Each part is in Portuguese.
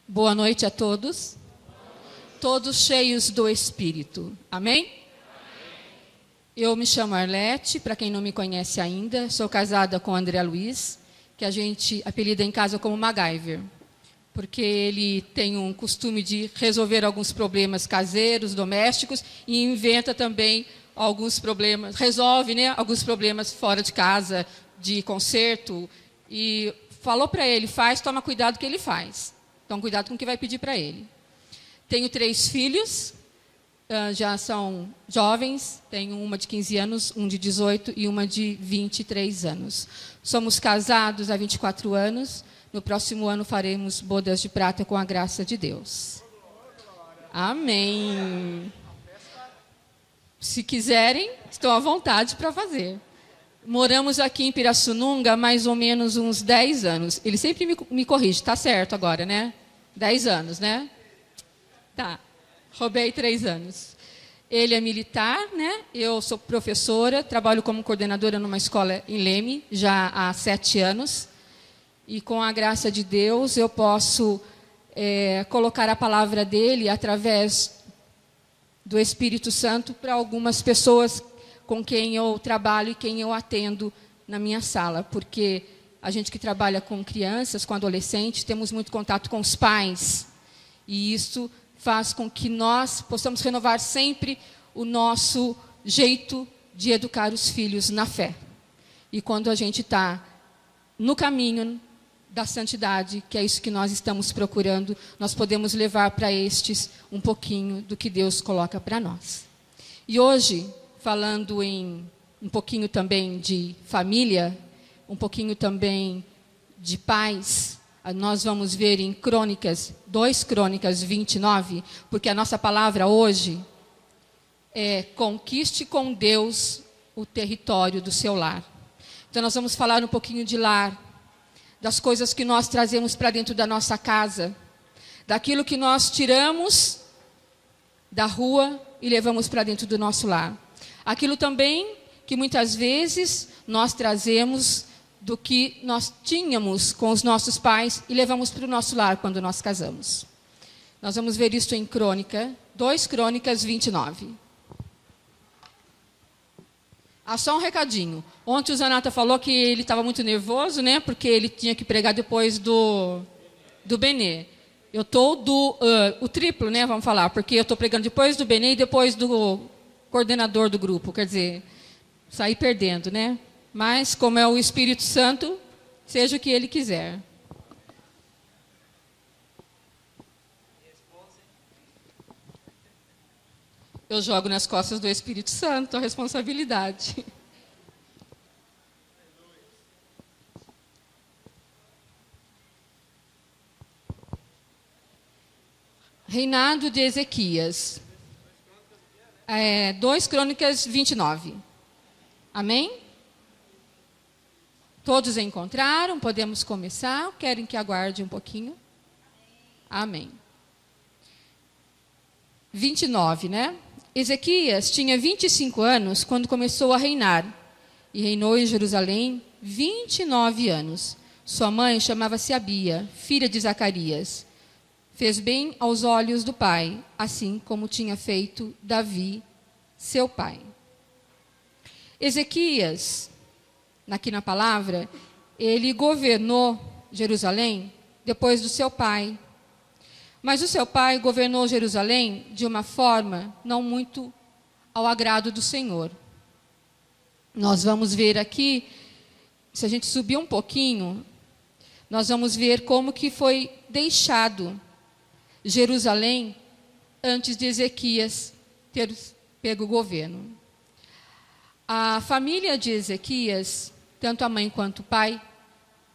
Boa noite a todos. Todos cheios do Espírito. Amém? Eu me chamo Arlete, para quem não me conhece ainda, sou casada com o André Luiz, que a gente apelida em casa como MacGyver, porque ele tem um costume de resolver alguns problemas caseiros, domésticos, e inventa também alguns problemas, resolve, né, alguns problemas fora de casa, de conserto, e falou para ele, toma cuidado com o que ele faz. Toma cuidado com o que vai pedir para ele. Tenho 3 filhos, já são jovens, tenho uma de 15 anos, um de 18 e uma de 23 anos. Somos casados há 24 anos, no próximo ano faremos bodas de prata com a graça de Deus. Amém. Se quiserem, estão à vontade para fazer. Moramos aqui em Pirassununga há mais ou menos uns 10 anos. Ele sempre me corrige, está certo agora, né? 10 anos, né? Tá, roubei 3 anos. Ele é militar, né? Eu sou professora, trabalho como coordenadora numa escola em Leme, já há 7 anos. E com a graça de Deus, eu posso colocar a palavra dele através do Espírito Santo para algumas pessoas com quem eu trabalho e quem eu atendo na minha sala, porque a gente que trabalha com crianças, com adolescentes, temos muito contato com os pais, e isso faz com que nós possamos renovar sempre o nosso jeito de educar os filhos na fé. E quando a gente está no caminho da santidade, que é isso que nós estamos procurando, nós podemos levar para estes um pouquinho do que Deus coloca para nós. E hoje, falando em um pouquinho também de família, um pouquinho também de paz, nós vamos ver em Crônicas 29, porque a nossa palavra hoje é conquiste com Deus o território do seu lar. Então nós vamos falar um pouquinho de lar, das coisas que nós trazemos para dentro da nossa casa, daquilo que nós tiramos da rua e levamos para dentro do nosso lar. Aquilo também que muitas vezes nós trazemos do que nós tínhamos com os nossos pais e levamos para o nosso lar quando nós casamos. Nós vamos ver isso em 2 Crônicas 29. Só um recadinho. Ontem o Zanata falou que ele estava muito nervoso, né? Porque ele tinha que pregar depois do Benê. Eu estou o triplo, né? Vamos falar, porque eu estou pregando depois do Benê e depois do coordenador do grupo. Quer dizer, sair perdendo, né? Mas, como é o Espírito Santo, seja o que ele quiser. Eu jogo nas costas do Espírito Santo a responsabilidade. Reinado de Ezequias. 2 Crônicas 29. Amém? Todos encontraram? Podemos começar? Querem que aguarde um pouquinho? Amém. 29, né? Ezequias tinha 25 anos quando começou a reinar. E reinou em Jerusalém 29 anos. Sua mãe chamava-se Abia, filha de Zacarias. Fez bem aos olhos do pai, assim como tinha feito Davi, seu pai. Ezequias, aqui na palavra, ele governou Jerusalém depois do seu pai. Mas o seu pai governou Jerusalém de uma forma não muito ao agrado do Senhor. Nós vamos ver aqui, se a gente subir um pouquinho, nós vamos ver como que foi deixado Jerusalém antes de Ezequias ter pego o governo. A família de Ezequias, tanto a mãe quanto o pai,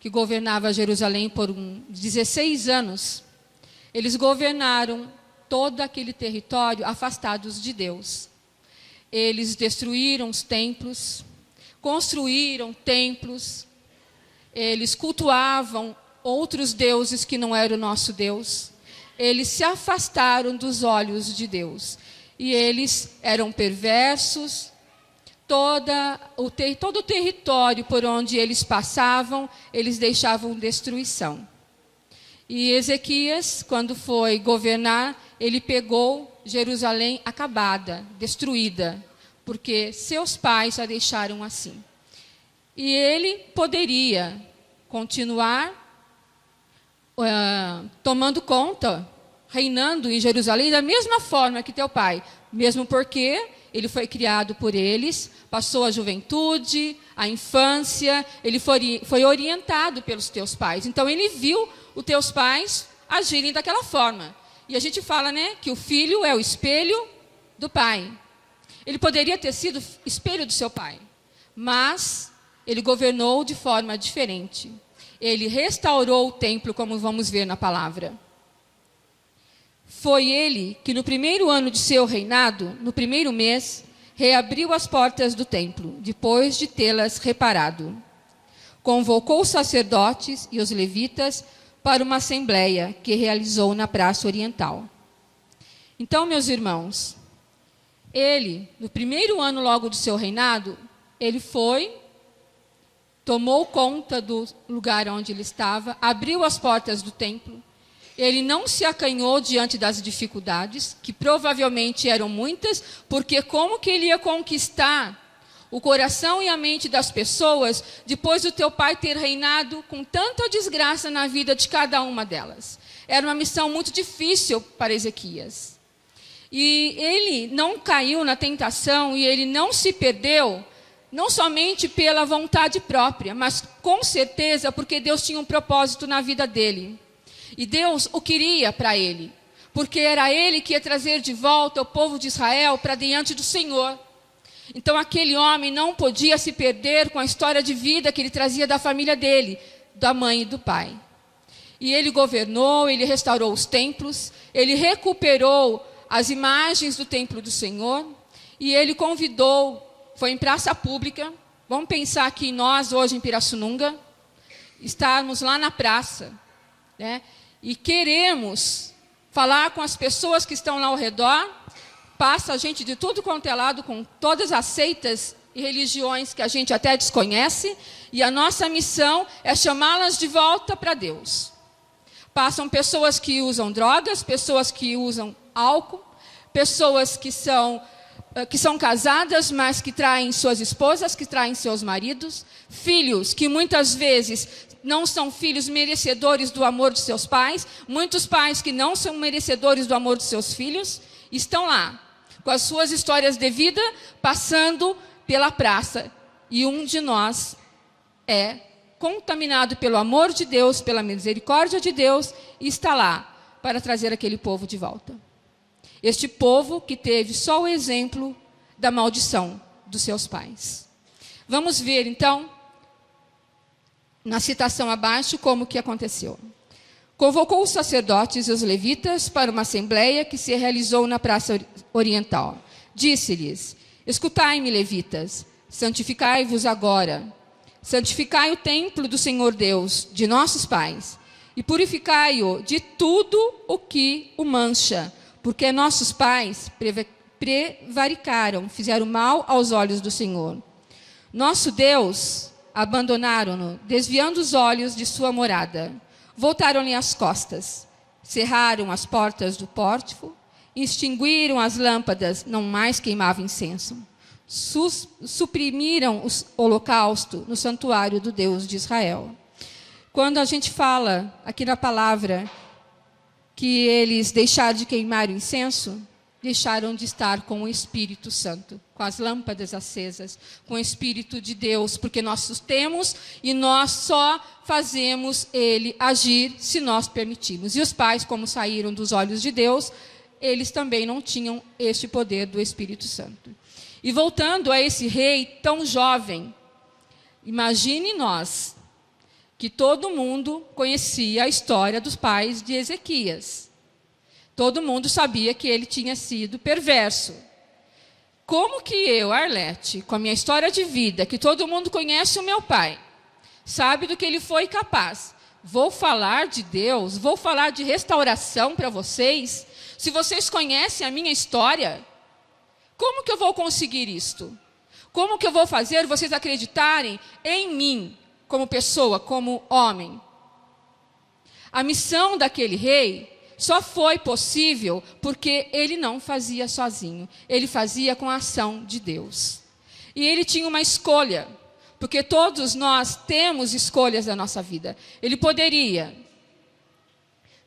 que governava Jerusalém por 16 anos, eles governaram todo aquele território afastados de Deus. Eles destruíram os templos, construíram templos, eles cultuavam outros deuses que não eram o nosso Deus. Eles se afastaram dos olhos de Deus. E eles eram perversos. Todo o território por onde eles passavam, eles deixavam destruição. E Ezequias, quando foi governar, ele pegou Jerusalém acabada, destruída, porque seus pais a deixaram assim. E ele poderia continuar tomando conta, reinando em Jerusalém da mesma forma que teu pai, mesmo porque ele foi criado por eles, passou a juventude, a infância, ele foi orientado pelos teus pais. Então ele viu os teus pais agirem daquela forma. E a gente fala, né, que o filho é o espelho do pai. Ele poderia ter sido espelho do seu pai, mas ele governou de forma diferente. Ele restaurou o templo, como vamos ver na palavra. Foi ele que no primeiro ano de seu reinado, no primeiro mês, reabriu as portas do templo, depois de tê-las reparado. Convocou os sacerdotes e os levitas para uma assembleia que realizou na Praça Oriental. Então, meus irmãos, ele, no primeiro ano logo do seu reinado, ele tomou conta do lugar onde ele estava, abriu as portas do templo. Ele não se acanhou diante das dificuldades, que provavelmente eram muitas, porque como que ele ia conquistar o coração e a mente das pessoas depois do teu pai ter reinado com tanta desgraça na vida de cada uma delas? Era uma missão muito difícil para Ezequias. E ele não caiu na tentação e ele não se perdeu, não somente pela vontade própria, mas com certeza porque Deus tinha um propósito na vida dele. E Deus o queria para ele, porque era ele que ia trazer de volta o povo de Israel para diante do Senhor. Então aquele homem não podia se perder com a história de vida que ele trazia da família dele, da mãe e do pai. E ele governou, ele restaurou os templos, ele recuperou as imagens do templo do Senhor, e ele convidou, foi em praça pública. Vamos pensar que nós hoje em Pirassununga estamos lá na praça, né? E queremos falar com as pessoas que estão lá ao redor. Passa gente de tudo quanto é lado, com todas as seitas e religiões que a gente até desconhece, e a nossa missão é chamá-las de volta para Deus. Passam pessoas que usam drogas, pessoas que usam álcool, pessoas que são casadas, mas que traem suas esposas, que traem seus maridos, filhos que muitas vezes não são filhos merecedores do amor de seus pais, muitos pais que não são merecedores do amor de seus filhos, estão lá, com as suas histórias de vida, passando pela praça. E um de nós é contaminado pelo amor de Deus, pela misericórdia de Deus, e está lá para trazer aquele povo de volta. Este povo que teve só o exemplo da maldição dos seus pais. Vamos ver, então, na citação abaixo, como que aconteceu. Convocou os sacerdotes e os levitas para uma assembleia que se realizou na Praça Oriental. Disse-lhes: escutai-me, levitas, santificai-vos agora. Santificai o templo do Senhor Deus, de nossos pais, e purificai-o de tudo o que o mancha, porque nossos pais prevaricaram, fizeram mal aos olhos do Senhor. Nosso Deus abandonaram-no, desviando os olhos de sua morada. Voltaram-lhe as costas, cerraram as portas do pórtico, extinguiram as lâmpadas, não mais queimavam incenso. Suprimiram o holocausto no santuário do Deus de Israel. Quando a gente fala aqui na palavra que eles deixaram de queimar o incenso, deixaram de estar com o Espírito Santo, com as lâmpadas acesas, com o Espírito de Deus, porque nós os temos e nós só fazemos ele agir se nós permitirmos. E os pais, como saíram dos olhos de Deus, eles também não tinham este poder do Espírito Santo. E voltando a esse rei tão jovem, imagine nós, que todo mundo conhecia a história dos pais de Ezequias. Todo mundo sabia que ele tinha sido perverso. Como que eu, Arlete, com a minha história de vida, que todo mundo conhece o meu pai, sabe do que ele foi capaz, vou falar de Deus, vou falar de restauração para vocês, se vocês conhecem a minha história? Como que eu vou conseguir isto? Como que eu vou fazer vocês acreditarem em mim, como pessoa, como homem? A missão daquele rei só foi possível porque ele não fazia sozinho. Ele fazia com a ação de Deus. E ele tinha uma escolha, porque todos nós temos escolhas na nossa vida. Ele poderia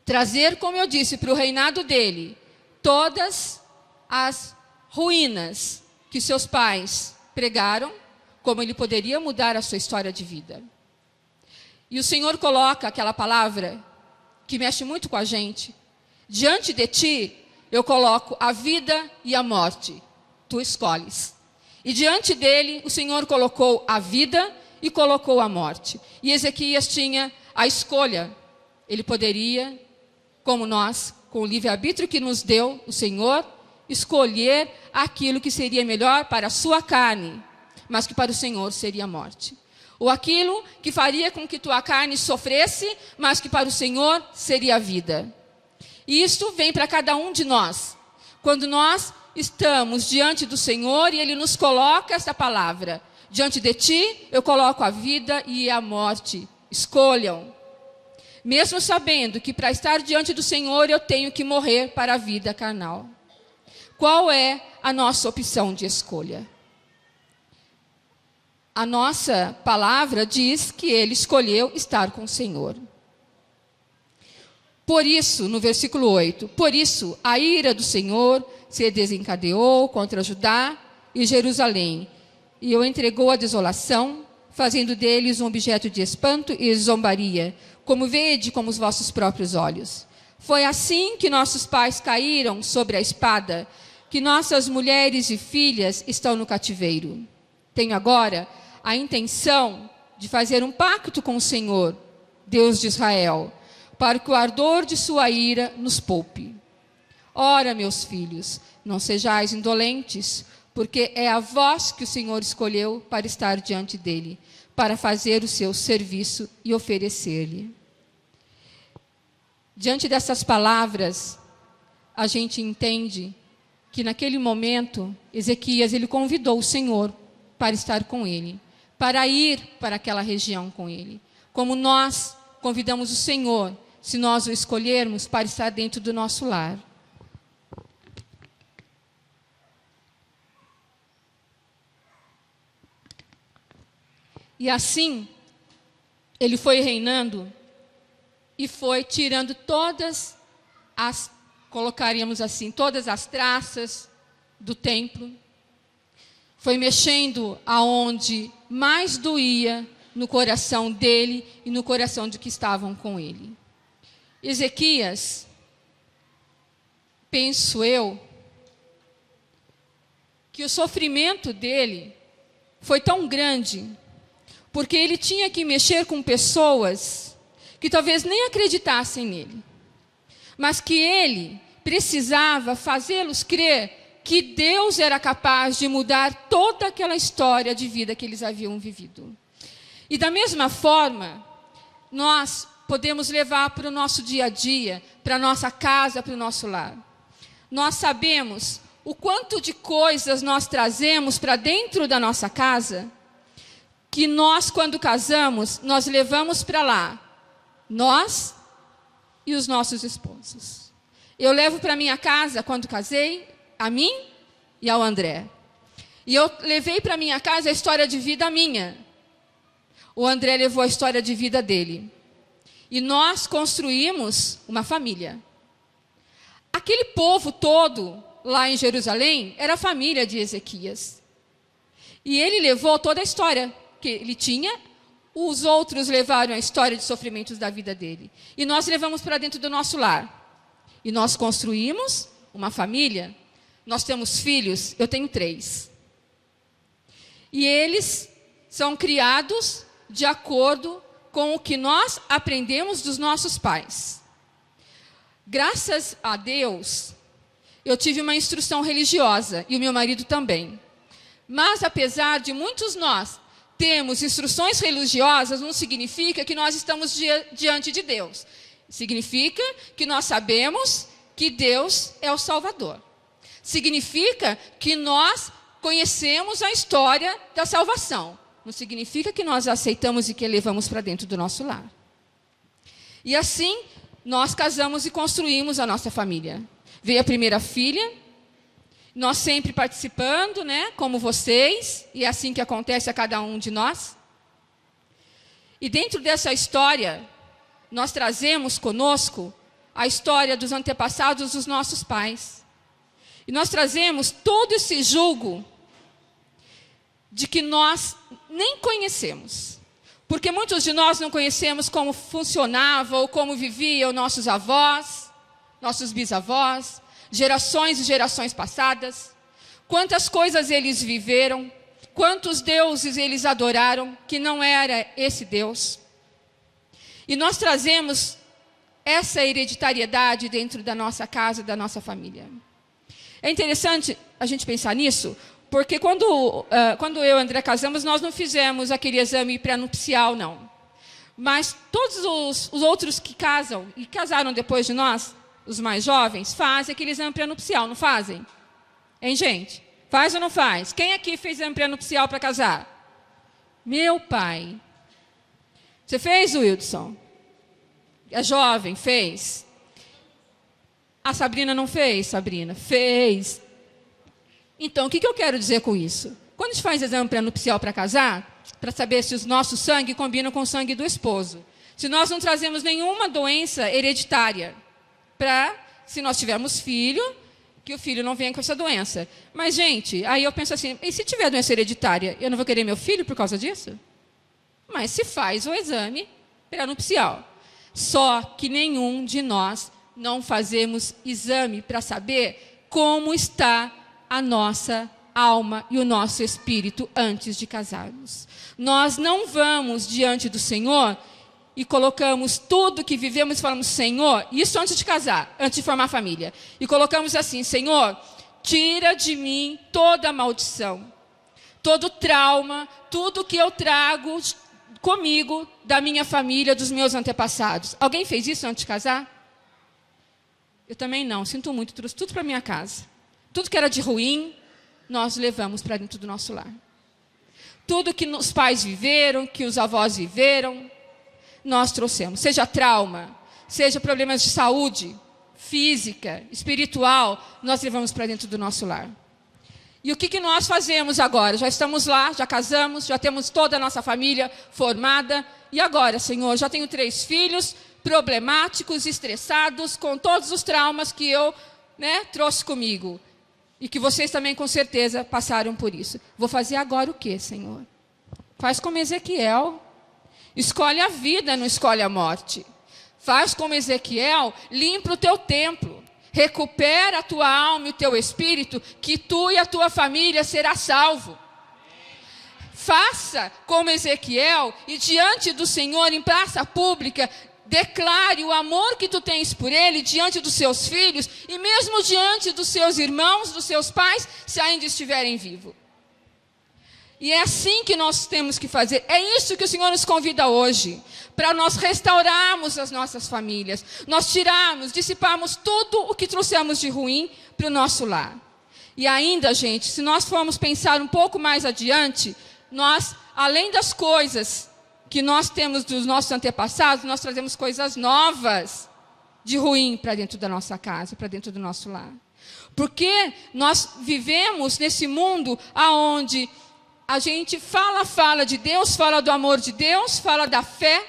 trazer, como eu disse, para o reinado dele, todas as ruínas que seus pais pregaram, como ele poderia mudar a sua história de vida. E o Senhor coloca aquela palavra que mexe muito com a gente. Diante de ti, eu coloco a vida e a morte. Tu escolhes. E diante dele, o Senhor colocou a vida e colocou a morte. E Ezequias tinha a escolha. Ele poderia, como nós, com o livre-arbítrio que nos deu o Senhor, escolher aquilo que seria melhor para a sua carne, mas que para o Senhor seria a morte. Ou aquilo que faria com que tua carne sofresse, mas que para o Senhor seria a vida. E isso vem para cada um de nós. Quando nós estamos diante do Senhor e Ele nos coloca essa palavra. Diante de ti, eu coloco a vida e a morte. Escolham. Mesmo sabendo que para estar diante do Senhor, eu tenho que morrer para a vida carnal. Qual é a nossa opção de escolha? A nossa palavra diz que ele escolheu estar com o Senhor. Por isso, no versículo 8, por isso a ira do Senhor se desencadeou contra Judá e Jerusalém, e o entregou à desolação, fazendo deles um objeto de espanto e zombaria, como vede com os vossos próprios olhos. Foi assim que nossos pais caíram sobre a espada, que nossas mulheres e filhas estão no cativeiro. Tenho agora a intenção de fazer um pacto com o Senhor, Deus de Israel, para que o ardor de sua ira nos poupe. Ora, meus filhos, não sejais indolentes, porque é a vós que o Senhor escolheu para estar diante dele, para fazer o seu serviço e oferecer-lhe. Diante dessas palavras, a gente entende que naquele momento, Ezequias, ele convidou o Senhor para estar com ele, para ir para aquela região com ele. Como nós convidamos o Senhor, se nós o escolhermos, para estar dentro do nosso lar. E assim, ele foi reinando e foi tirando todas as, colocaríamos assim, todas as traças do templo. Foi mexendo aonde mais doía no coração dele e no coração de que estavam com ele. Ezequias, penso eu, que o sofrimento dele foi tão grande, porque ele tinha que mexer com pessoas que talvez nem acreditassem nele, mas que ele precisava fazê-los crer que Deus era capaz de mudar toda aquela história de vida que eles haviam vivido. E da mesma forma, nós podemos levar para o nosso dia a dia, para a nossa casa, para o nosso lar. Nós sabemos o quanto de coisas nós trazemos para dentro da nossa casa, que nós, quando casamos, nós levamos para lá, nós e os nossos esposos. Eu levo para minha casa, quando casei, a mim e ao André. E eu levei para minha casa a história de vida minha. O André levou a história de vida dele. E nós construímos uma família. Aquele povo todo lá em Jerusalém era a família de Ezequias. E ele levou toda a história que ele tinha, os outros levaram a história de sofrimentos da vida dele. E nós levamos para dentro do nosso lar. E nós construímos uma família. Nós temos filhos, eu tenho 3. E eles são criados de acordo com o que nós aprendemos dos nossos pais. Graças a Deus, eu tive uma instrução religiosa, e o meu marido também. Mas apesar de muitos nós termos instruções religiosas, não significa que nós estamos diante de Deus. Significa que nós sabemos que Deus é o Salvador. Significa que nós conhecemos a história da salvação. Não significa que nós aceitamos e que levamos para dentro do nosso lar. E assim, nós casamos e construímos a nossa família. Veio a primeira filha, nós sempre participando, né, como vocês, e é assim que acontece a cada um de nós. E dentro dessa história, nós trazemos conosco a história dos antepassados dos nossos pais. E nós trazemos todo esse julgo de que nós nem conhecemos. Porque muitos de nós não conhecemos como funcionava ou como viviam nossos avós, nossos bisavós, gerações e gerações passadas. Quantas coisas eles viveram, quantos deuses eles adoraram, que não era esse Deus. E nós trazemos essa hereditariedade dentro da nossa casa, da nossa família. É interessante a gente pensar nisso, porque quando eu e o André casamos, nós não fizemos aquele exame pré-nupcial, não. Mas todos os outros que casam e casaram depois de nós, os mais jovens, fazem aquele exame pré-nupcial, não fazem? Hein, gente? Faz ou não faz? Quem aqui fez exame pré-nupcial para casar? Meu pai. Você fez, Wilson? É jovem, fez. A Sabrina não fez, Sabrina? Fez. Então, o que eu quero dizer com isso? Quando a gente faz exame pré-nupcial para casar, para saber se o nosso sangue combina com o sangue do esposo, se nós não trazemos nenhuma doença hereditária, se nós tivermos filho, que o filho não venha com essa doença. Mas, gente, aí eu penso assim, e se tiver doença hereditária, eu não vou querer meu filho por causa disso? Mas se faz o exame pré-nupcial. Só que nenhum de nós não fazemos exame para saber como está a nossa alma e o nosso espírito antes de casarmos. Nós não vamos diante do Senhor e colocamos tudo que vivemos e falamos, Senhor, isso antes de casar, antes de formar família. E colocamos assim, Senhor, tira de mim toda a maldição, todo trauma, tudo que eu trago comigo, da minha família, dos meus antepassados. Alguém fez isso antes de casar? Eu também não, sinto muito, trouxe tudo para minha casa. Tudo que era de ruim, nós levamos para dentro do nosso lar. Tudo que os pais viveram, que os avós viveram, nós trouxemos. Seja trauma, seja problemas de saúde, física, espiritual, nós levamos para dentro do nosso lar. E o que nós fazemos agora? Já estamos lá, já casamos, já temos toda a nossa família formada. E agora, Senhor, já tenho 3 filhos problemáticos, estressados, com todos os traumas que eu trouxe comigo. E que vocês também, com certeza, passaram por isso. Vou fazer agora o quê, Senhor? Faz como Ezequiel. Escolhe a vida, não escolhe a morte. Faz como Ezequiel, limpa o teu templo. Recupera a tua alma e o teu espírito, que tu e a tua família será salvo. Faça como Ezequiel e diante do Senhor, em praça pública, declare o amor que tu tens por ele diante dos seus filhos e mesmo diante dos seus irmãos, dos seus pais, se ainda estiverem vivos. E é assim que nós temos que fazer. É isso que o Senhor nos convida hoje, para nós restaurarmos as nossas famílias, nós tirarmos, dissiparmos tudo o que trouxemos de ruim para o nosso lar. E ainda, gente, se nós formos pensar um pouco mais adiante, nós, além das coisas que nós temos dos nossos antepassados, nós trazemos coisas novas de ruim para dentro da nossa casa, para dentro do nosso lar. Porque nós vivemos nesse mundo onde a gente fala de Deus, fala do amor de Deus, fala da fé.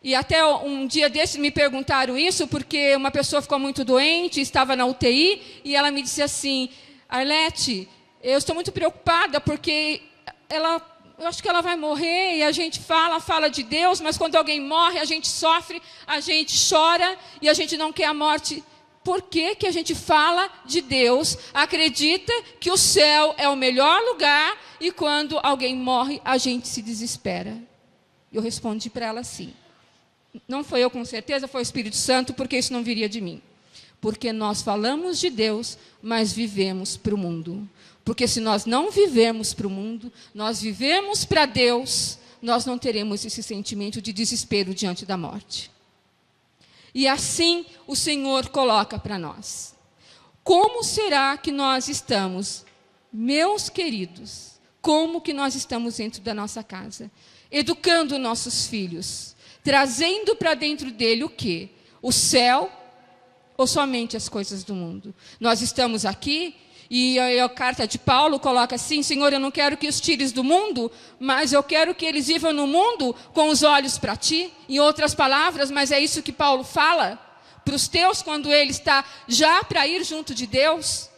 E até um dia desses me perguntaram isso, porque uma pessoa ficou muito doente, estava na UTI, e ela me disse assim, Arlete, eu estou muito preocupada, porque eu acho que ela vai morrer, e a gente fala de Deus, mas quando alguém morre, a gente sofre, a gente chora, e a gente não quer a morte. Por que a gente fala de Deus, acredita que o céu é o melhor lugar, e quando alguém morre, a gente se desespera? Eu respondi para ela assim, não foi eu com certeza, foi o Espírito Santo, porque isso não viria de mim. Porque nós falamos de Deus, mas vivemos para o mundo. Porque se nós não vivemos para o mundo, nós vivemos para Deus, nós não teremos esse sentimento de desespero diante da morte. E assim o Senhor coloca para nós. Como será que nós estamos, meus queridos, como que nós estamos dentro da nossa casa? Educando nossos filhos, trazendo para dentro dele o quê? O céu ou somente as coisas do mundo? Nós estamos aqui e a carta de Paulo coloca assim: Senhor, eu não quero que os tires do mundo, mas eu quero que eles vivam no mundo com os olhos para ti. Em outras palavras, mas é isso que Paulo fala para os teus quando ele está já para ir junto de Deus.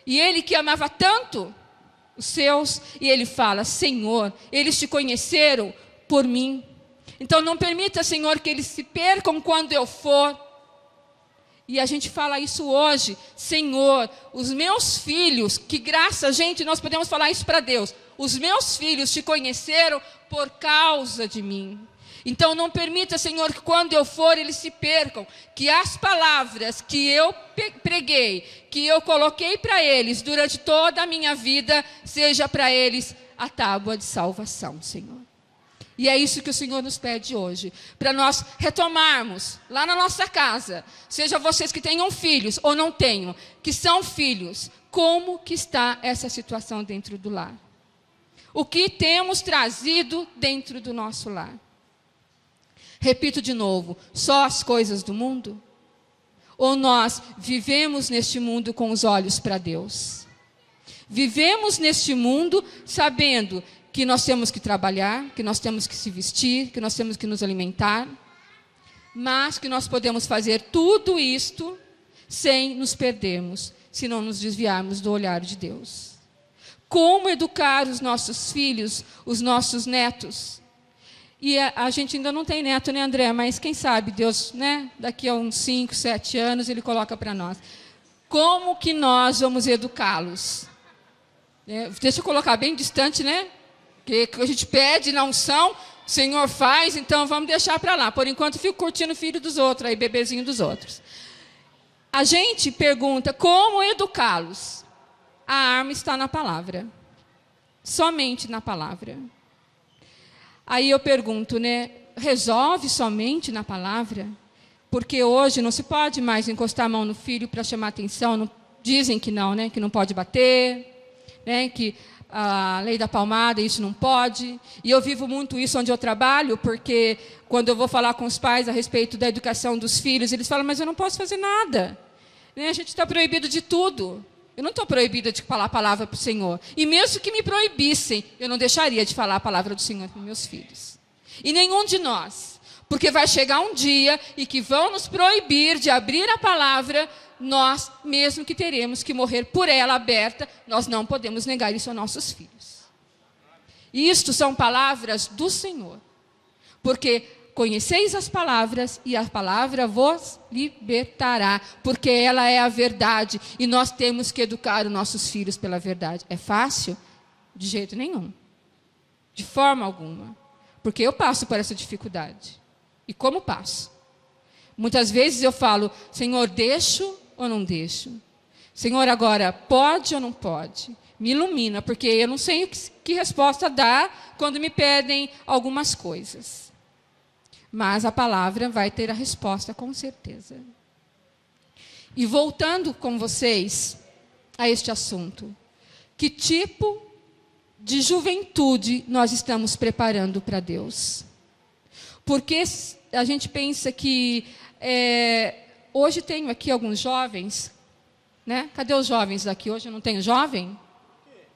E ele que amava tanto os seus, e ele fala: Senhor, eles te conheceram por mim. Então não permita, Senhor, que eles se percam quando eu for. E a gente fala isso hoje: Senhor, os meus filhos, que graça, gente, nós podemos falar isso para Deus. Os meus filhos te conheceram por causa de mim. Então não permita, Senhor, que quando eu for eles se percam. Que as palavras que eu preguei, que eu coloquei para eles durante toda a minha vida, seja para eles a tábua de salvação, Senhor. E é isso que o Senhor nos pede hoje, para nós retomarmos lá na nossa casa, seja vocês que tenham filhos ou não tenham, que são filhos, como que está essa situação dentro do lar? O que temos trazido dentro do nosso lar? Repito de novo, só as coisas do mundo? Ou nós vivemos neste mundo com os olhos para Deus? Vivemos neste mundo sabendo que nós temos que trabalhar, que nós temos que se vestir, que nós temos que nos alimentar, mas que nós podemos fazer tudo isto sem nos perdermos, se não nos desviarmos do olhar de Deus. Como educar os nossos filhos, os nossos netos? E a gente ainda não tem neto, né, André? Mas quem sabe Deus, né, daqui a uns 5, 7 anos, Ele coloca para nós. Como que nós vamos educá-los? Deixa eu colocar bem distante, né? Que a gente pede na unção, o Senhor faz, então vamos deixar para lá. Por enquanto, fico curtindo o filho dos outros, aí bebezinho dos outros. A gente pergunta como educá-los. A arma está na palavra. Somente na palavra. Aí eu pergunto, né? Resolve somente na palavra? Porque hoje não se pode mais encostar a mão no filho para chamar atenção. Não, dizem que não, né? Que não pode bater, né? Que a lei da palmada, isso não pode. E eu vivo muito isso onde eu trabalho, porque quando eu vou falar com os pais a respeito da educação dos filhos, eles falam: mas eu não posso fazer nada. A gente está proibido de tudo. Eu não estou proibida de falar a palavra para o Senhor. E mesmo que me proibissem, eu não deixaria de falar a palavra do Senhor para meus filhos. E nenhum de nós. Porque vai chegar um dia e que vão nos proibir de abrir a palavra. Nós, mesmo que teremos que morrer por ela aberta, nós não podemos negar isso aos nossos filhos. Isto são palavras do Senhor. Porque conheceis as palavras e a palavra vos libertará. Porque ela é a verdade e nós temos que educar os nossos filhos pela verdade. É fácil? De jeito nenhum. De forma alguma. Porque eu passo por essa dificuldade. E como passo? Muitas vezes eu falo: Senhor, deixo ou não deixo? Senhor, agora pode ou não pode? Me ilumina, porque eu não sei que resposta dar quando me pedem algumas coisas. Mas a palavra vai ter a resposta com certeza. E voltando com vocês a este assunto, que tipo de juventude nós estamos preparando para Deus? Porque a gente pensa que hoje tenho aqui alguns jovens, né? Cadê os jovens daqui? Hoje eu não tenho jovem?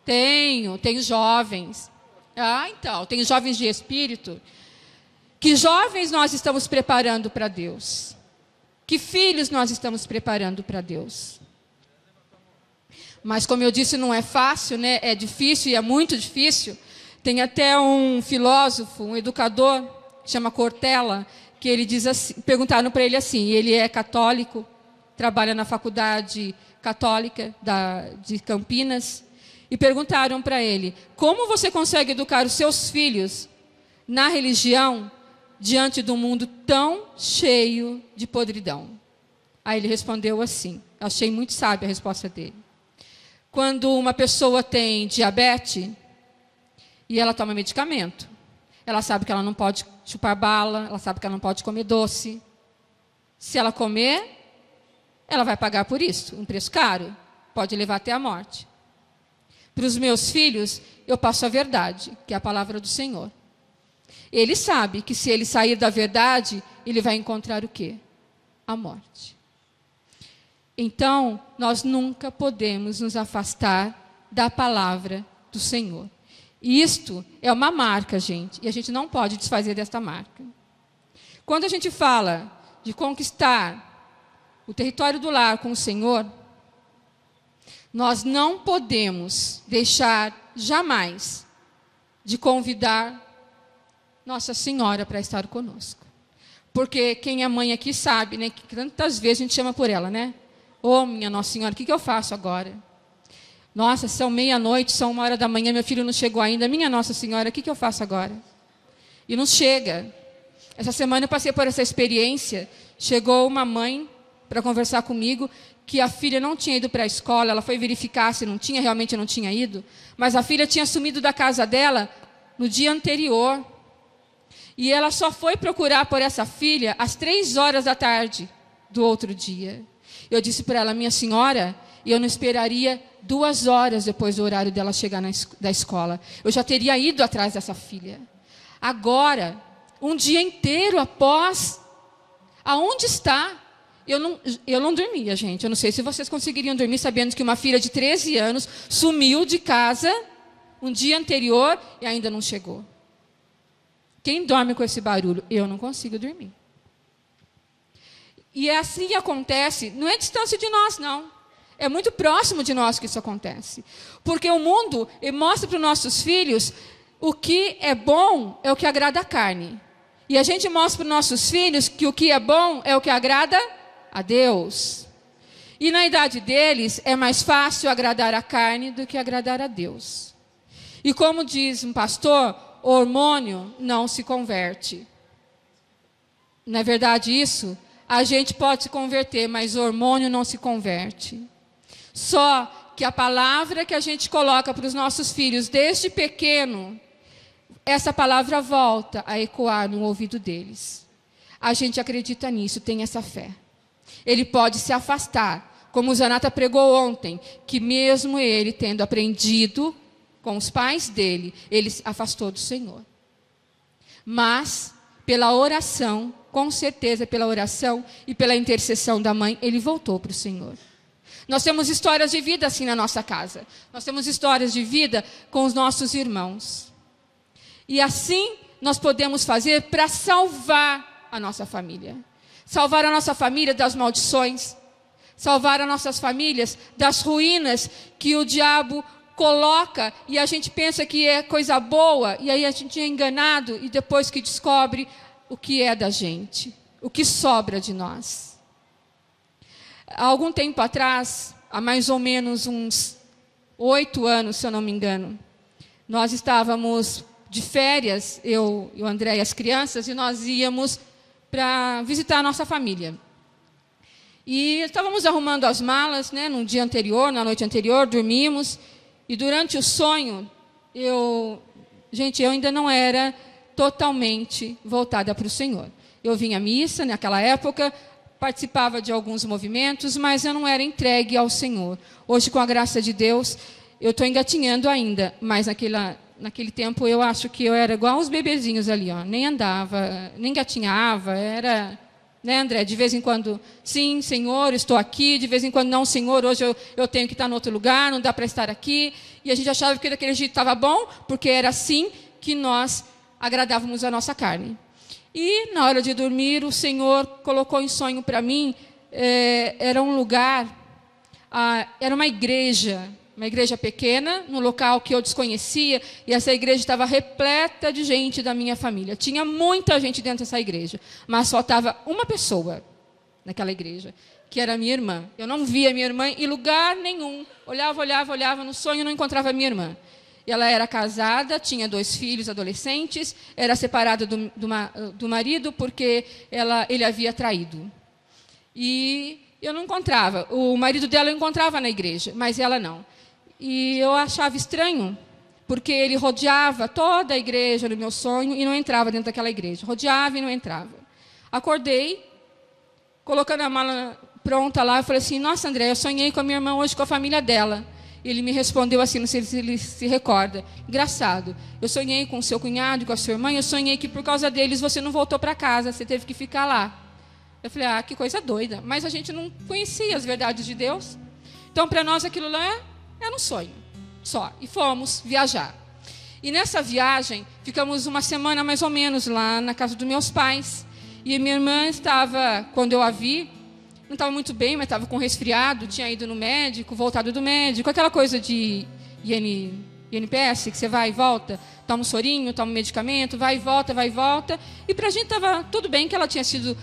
Tenho jovens. Ah, então, tenho jovens de espírito. Que jovens nós estamos preparando para Deus? Que filhos nós estamos preparando para Deus? Mas como eu disse, não é fácil, né? É difícil e é muito difícil. Tem até um filósofo, um educador, chama Cortella, que ele diz assim, perguntaram para ele assim, ele é católico, trabalha na faculdade católica de Campinas, e perguntaram para ele: como você consegue educar os seus filhos na religião diante de um mundo tão cheio de podridão? Aí ele respondeu assim, eu achei muito sábia a resposta dele. Quando uma pessoa tem diabetes e ela toma medicamento, ela sabe que ela não pode chupar bala, ela sabe que ela não pode comer doce. Se ela comer, ela vai pagar por isso, um preço caro, pode levar até a morte. Para os meus filhos, eu passo a verdade, que é a palavra do Senhor. Ele sabe que se ele sair da verdade, ele vai encontrar o quê? a morte. Então, nós nunca podemos nos afastar da palavra do Senhor. E isto é uma marca, gente, e a gente não pode desfazer desta marca. Quando a gente fala de conquistar o território do lar com o Senhor, nós não podemos deixar jamais de convidar Nossa Senhora para estar conosco. Porque quem é mãe aqui sabe, né, que tantas vezes a gente chama por ela, né? Ô, minha Nossa Senhora, o que eu faço agora? Nossa, são meia-noite, são 1h da manhã, meu filho não chegou ainda. Minha Nossa Senhora, o que eu faço agora? E não chega. Essa semana eu passei por essa experiência. Chegou uma mãe para conversar comigo, que a filha não tinha ido para a escola. Ela foi verificar se não tinha, realmente não tinha ido. Mas a filha tinha sumido da casa dela no dia anterior. E ela só foi procurar por essa filha às 3h da tarde do outro dia. Eu disse para ela, minha senhora, eu não esperaria 2 horas depois do horário dela chegar da escola. Eu já teria ido atrás dessa filha. Agora, um dia inteiro após, aonde está? Eu não dormia, gente. Eu não sei se vocês conseguiriam dormir sabendo que uma filha de 13 anos sumiu de casa um dia anterior e ainda não chegou. Quem dorme com esse barulho? Eu não consigo dormir. E é assim que acontece, não é distância de nós, não. É muito próximo de nós que isso acontece. Porque o mundo mostra para os nossos filhos o que é bom é o que agrada a carne. E a gente mostra para os nossos filhos que o que é bom é o que agrada a Deus. E na idade deles é mais fácil agradar a carne do que agradar a Deus. E como diz um pastor, o hormônio não se converte. Não é verdade isso? A gente pode se converter, mas o hormônio não se converte. Só que a palavra que a gente coloca para os nossos filhos desde pequeno, essa palavra volta a ecoar no ouvido deles. A gente acredita nisso, tem essa fé. Ele pode se afastar, como o Zanata pregou ontem, que mesmo ele tendo aprendido com os pais dele, ele se afastou do Senhor. Mas, pela oração, com certeza pela oração e pela intercessão da mãe, ele voltou para o Senhor. Nós temos histórias de vida assim na nossa casa. Nós temos histórias de vida com os nossos irmãos. E assim nós podemos fazer para salvar a nossa família. Salvar a nossa família das maldições. Salvar as nossas famílias das ruínas que o diabo coloca e a gente pensa que é coisa boa. E aí a gente é enganado e depois que descobre o que é da gente. O que sobra de nós. Há algum tempo atrás, há mais ou menos uns 8 anos, se eu não me engano, nós estávamos de férias, eu e o André e as crianças, e nós íamos para visitar a nossa família. E estávamos arrumando as malas, né, no dia anterior, na noite anterior, dormimos, e durante o sonho, eu ainda não era totalmente voltada para o Senhor. Eu vinha à missa naquela época, participava de alguns movimentos, mas eu não era entregue ao Senhor. Hoje, com a graça de Deus, eu estou engatinhando ainda, mas naquele tempo eu acho que eu era igual os bebezinhos ali, ó, nem andava, nem engatinhava, era, né, André, de vez em quando, sim, Senhor, estou aqui, de vez em quando, não, Senhor, hoje eu tenho que estar em outro lugar, não dá para estar aqui, e a gente achava que daquele jeito estava bom, porque era assim que nós agradávamos a nossa carne. E na hora de dormir, o Senhor colocou em sonho para mim, era um lugar, era uma igreja pequena, num local que eu desconhecia, e essa igreja estava repleta de gente da minha família. Tinha muita gente dentro dessa igreja, mas faltava uma pessoa naquela igreja, que era minha irmã. Eu não via minha irmã em lugar nenhum. Olhava, no sonho não encontrava minha irmã. E ela era casada, tinha 2 filhos adolescentes, era separada do marido porque ele havia traído. E eu não encontrava. O marido dela eu encontrava na igreja, mas ela não. E eu achava estranho, porque ele rodeava toda a igreja no meu sonho e não entrava dentro daquela igreja. Rodeava e não entrava. Acordei, colocando a mala pronta lá, eu falei assim, nossa, André, eu sonhei com a minha irmã hoje, com a família dela. Ele me respondeu assim, não sei se ele se recorda. Engraçado, eu sonhei com o seu cunhado e com a sua irmã, eu sonhei que por causa deles você não voltou para casa, você teve que ficar lá. Eu falei, que coisa doida. Mas a gente não conhecia as verdades de Deus. Então, para nós, aquilo lá era um sonho só. E fomos viajar. E nessa viagem, ficamos uma semana mais ou menos lá na casa dos meus pais. E minha irmã estava, quando eu a vi, não estava muito bem, mas estava com resfriado, tinha ido no médico, voltado do médico, aquela coisa de INPS, que você vai e volta, toma um sorinho, toma um medicamento, vai e volta. E para a gente estava tudo bem que ela tinha sido,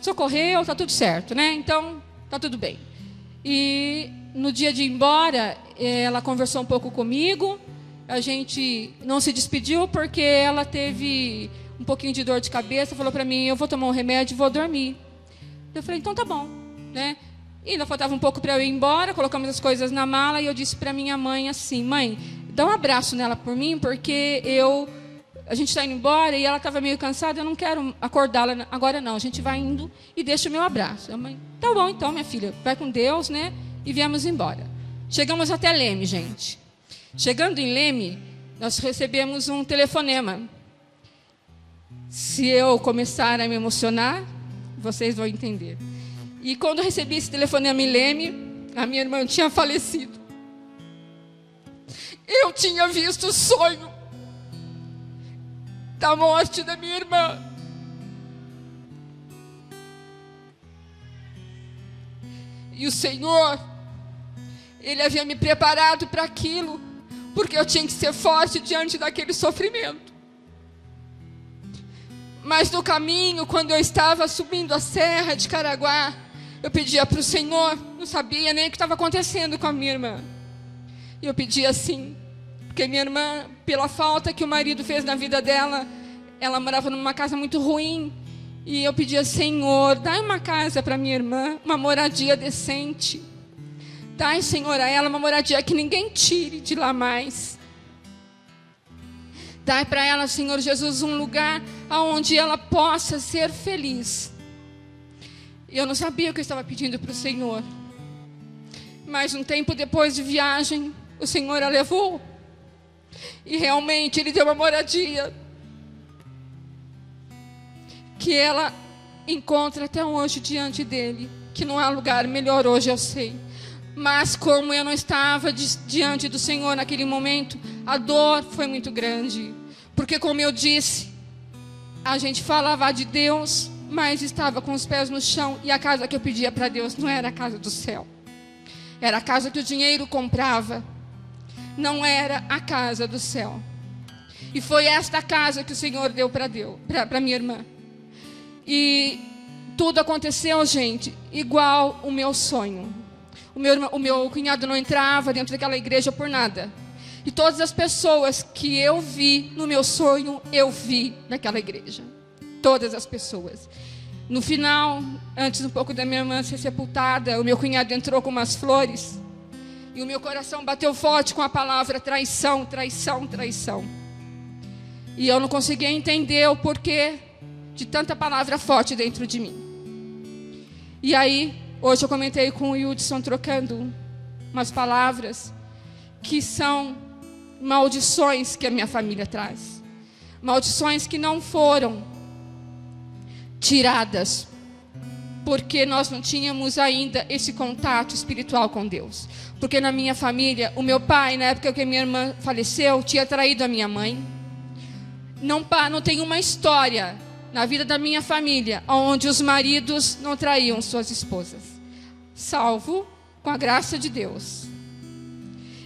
socorreu, está tudo certo, né? Então, está tudo bem. E no dia de ir embora, ela conversou um pouco comigo, a gente não se despediu porque ela teve um pouquinho de dor de cabeça, falou para mim, eu vou tomar um remédio e vou dormir. Eu falei, então tá bom, né? E ainda faltava um pouco para eu ir embora, colocamos as coisas na mala e eu disse para minha mãe assim, mãe, dá um abraço nela por mim, porque a gente está indo embora e ela estava meio cansada, eu não quero acordá-la agora não, a gente vai indo e deixa o meu abraço. A mãe, tá bom então, minha filha, vai com Deus, né? E viemos embora. Chegamos até Leme, gente. Chegando em Leme, nós recebemos um telefonema. Se eu começar a me emocionar, vocês vão entender. E quando eu recebi esse telefonema em Leme, a minha irmã tinha falecido. Eu tinha visto o sonho da morte da minha irmã. E o Senhor, Ele havia me preparado para aquilo, porque eu tinha que ser forte diante daquele sofrimento. Mas no caminho, quando eu estava subindo a serra de Caraguá, eu pedia para o Senhor, não sabia nem o que estava acontecendo com a minha irmã. E eu pedia assim, porque minha irmã, pela falta que o marido fez na vida dela, ela morava numa casa muito ruim. E eu pedia, Senhor, dai uma casa para minha irmã, uma moradia decente. Dai, Senhor, a ela uma moradia que ninguém tire de lá mais. Dai para ela, Senhor Jesus, um lugar onde ela possa ser feliz. E eu não sabia o que eu estava pedindo para o Senhor. Mas um tempo depois de viagem, o Senhor a levou. E realmente Ele deu uma moradia que ela encontra até hoje diante dEle. Que não há lugar melhor hoje, eu sei. Mas como eu não estava diante do Senhor naquele momento, a dor foi muito grande. Porque como eu disse, a gente falava de Deus, mas estava com os pés no chão. E a casa que eu pedia para Deus não era a casa do céu. Era a casa que o dinheiro comprava. Não era a casa do céu. E foi esta casa que o Senhor deu para minha irmã. E tudo aconteceu, gente, igual o meu sonho. O meu cunhado não entrava dentro daquela igreja por nada. E todas as pessoas que eu vi no meu sonho, eu vi naquela igreja. Todas as pessoas. No final, antes um pouco da minha irmã ser sepultada, o meu cunhado entrou com umas flores. E o meu coração bateu forte com a palavra traição, traição, traição. E eu não conseguia entender o porquê de tanta palavra forte dentro de mim. E aí, hoje eu comentei com o Hudson, trocando umas palavras que são maldições que a minha família traz. Maldições que não foram tiradas, porque nós não tínhamos ainda esse contato espiritual com Deus. Porque na minha família, o meu pai, na época que minha irmã faleceu, tinha traído a minha mãe. Não tem uma história na vida da minha família onde os maridos não traíam suas esposas, salvo com a graça de Deus.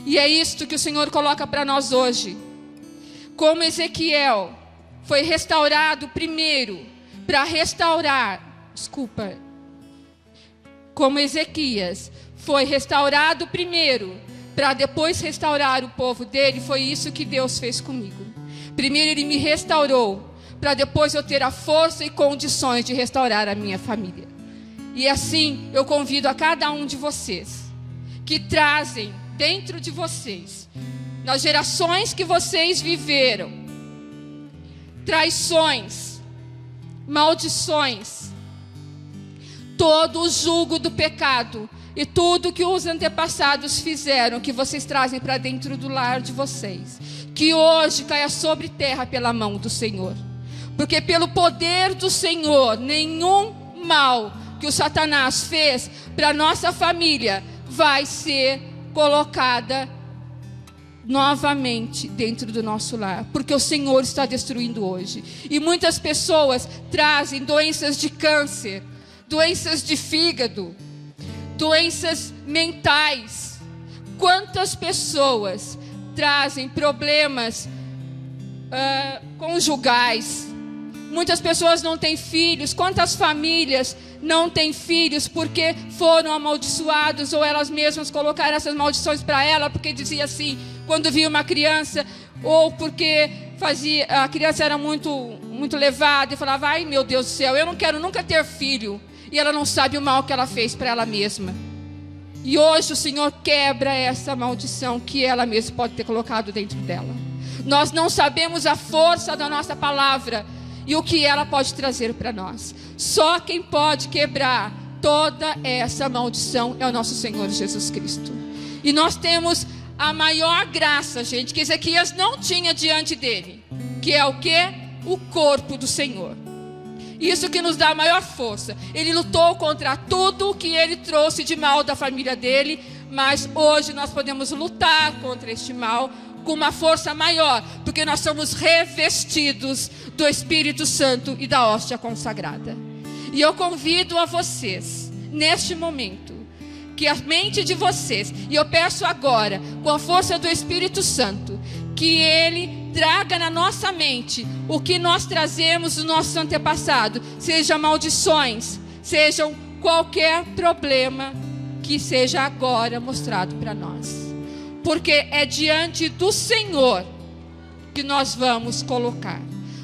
E é isto que o Senhor coloca para nós hoje. Como Ezequiel foi restaurado primeiro para restaurar, como Ezequias foi restaurado primeiro para depois restaurar o povo dele, foi isso que Deus fez comigo. Primeiro Ele me restaurou para depois eu ter a força e condições de restaurar a minha família. E assim eu convido a cada um de vocês que trazem dentro de vocês, nas gerações que vocês viveram, traições, maldições, todo o jugo do pecado e tudo que os antepassados fizeram, que vocês trazem para dentro do lar de vocês, que hoje caia sobre terra pela mão do Senhor. Porque pelo poder do Senhor, nenhum mal que o Satanás fez para nossa família vai ser colocada novamente dentro do nosso lar, porque o Senhor está destruindo hoje. E muitas pessoas trazem doenças de câncer, doenças de fígado, doenças mentais. Quantas pessoas trazem problemas conjugais? Muitas pessoas não têm filhos. Quantas famílias não têm filhos porque foram amaldiçoados, ou elas mesmas colocaram essas maldições para ela, porque dizia assim, quando via uma criança, ou porque a criança era muito levada e falava, ai meu Deus do céu, eu não quero nunca ter filho, e ela não sabe o mal que ela fez para ela mesma. E hoje o Senhor quebra essa maldição que ela mesma pode ter colocado dentro dela. Nós não sabemos a força da nossa palavra e o que ela pode trazer para nós. Só quem pode quebrar toda essa maldição é o nosso Senhor Jesus Cristo. E nós temos a maior graça, gente, que Ezequias não tinha diante dele, que é o quê? O corpo do Senhor. Isso que nos dá a maior força. Ele lutou contra tudo o que ele trouxe de mal da família dele, mas hoje nós podemos lutar contra este mal com uma força maior, porque nós somos revestidos do Espírito Santo e da hóstia consagrada. E eu convido a vocês, neste momento, que a mente de vocês, e eu peço agora, com a força do Espírito Santo, que Ele traga na nossa mente o que nós trazemos do nosso antepassado, sejam maldições, sejam qualquer problema que seja agora mostrado para nós. Porque é diante do Senhor que nós vamos colocar.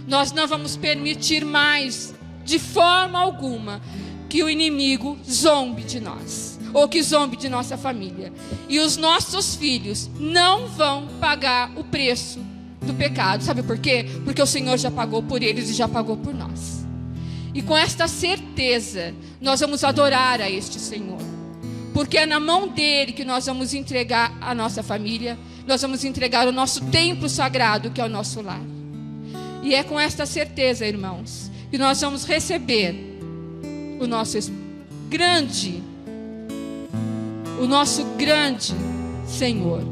Nós não vamos permitir mais, de forma alguma, que o inimigo zombe de nós, ou que zombe de nossa família. E os nossos filhos não vão pagar o preço do pecado. Sabe por quê? Porque o Senhor já pagou por eles e já pagou por nós. E com esta certeza, nós vamos adorar a este Senhor. Porque é na mão dele que nós vamos entregar a nossa família, nós vamos entregar o nosso templo sagrado, que é o nosso lar. E é com esta certeza, irmãos, que nós vamos receber o nosso grande Senhor.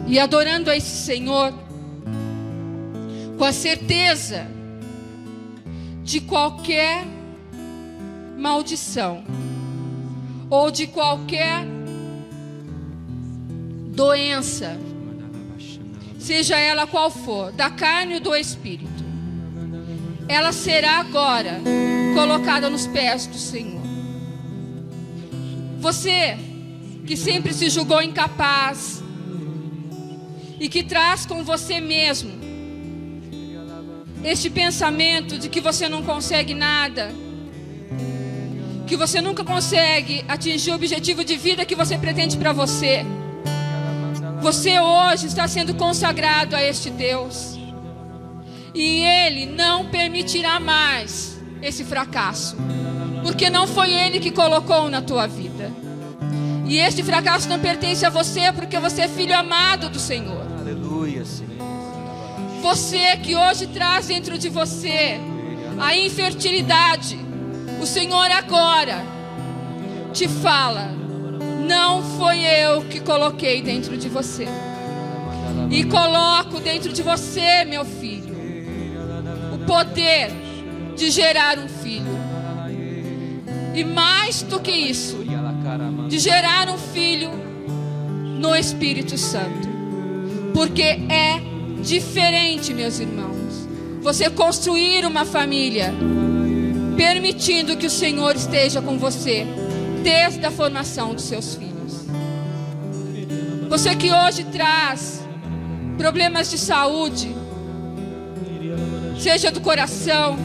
E adorando a esse Senhor, com a certeza de qualquer maldição, ou de qualquer doença, seja ela qual for, da carne ou do espírito, ela será agora colocada nos pés do Senhor. Você que sempre se julgou incapaz e que traz com você mesmo este pensamento de que você não consegue nada, que você nunca consegue atingir o objetivo de vida que você pretende para você. Você hoje está sendo consagrado a este Deus, e Ele não permitirá mais esse fracasso, porque não foi Ele que colocou na tua vida. E este fracasso não pertence a você, porque você é filho amado do Senhor. Aleluia, Senhor. Você que hoje traz dentro de você a infertilidade, o Senhor agora te fala: não foi eu que coloquei dentro de você, e coloco dentro de você, meu filho, o poder de gerar um filho, e mais do que isso, de gerar um filho no Espírito Santo. Porque é diferente, meus irmãos, você construir uma família permitindo que o Senhor esteja com você desde a formação dos seus filhos. Você que hoje traz problemas de saúde, seja do coração,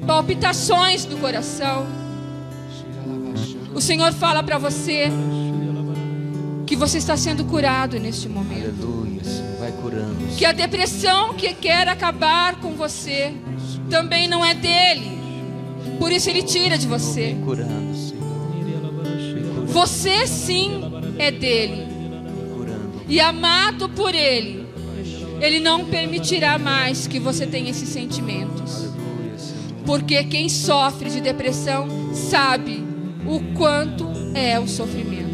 palpitações do coração, o Senhor fala para você que você está sendo curado neste momento. Aleluia, Senhor. Vai curando, Senhor. Que a depressão que quer acabar com você também não é dele. Por isso ele tira de você. Vem curando, Senhor. Você sim é dele. curando. E amado por ele, ele não permitirá mais que você tenha esses sentimentos. Aleluia, Senhor. Porque quem sofre de depressão sabe o quanto é o sofrimento.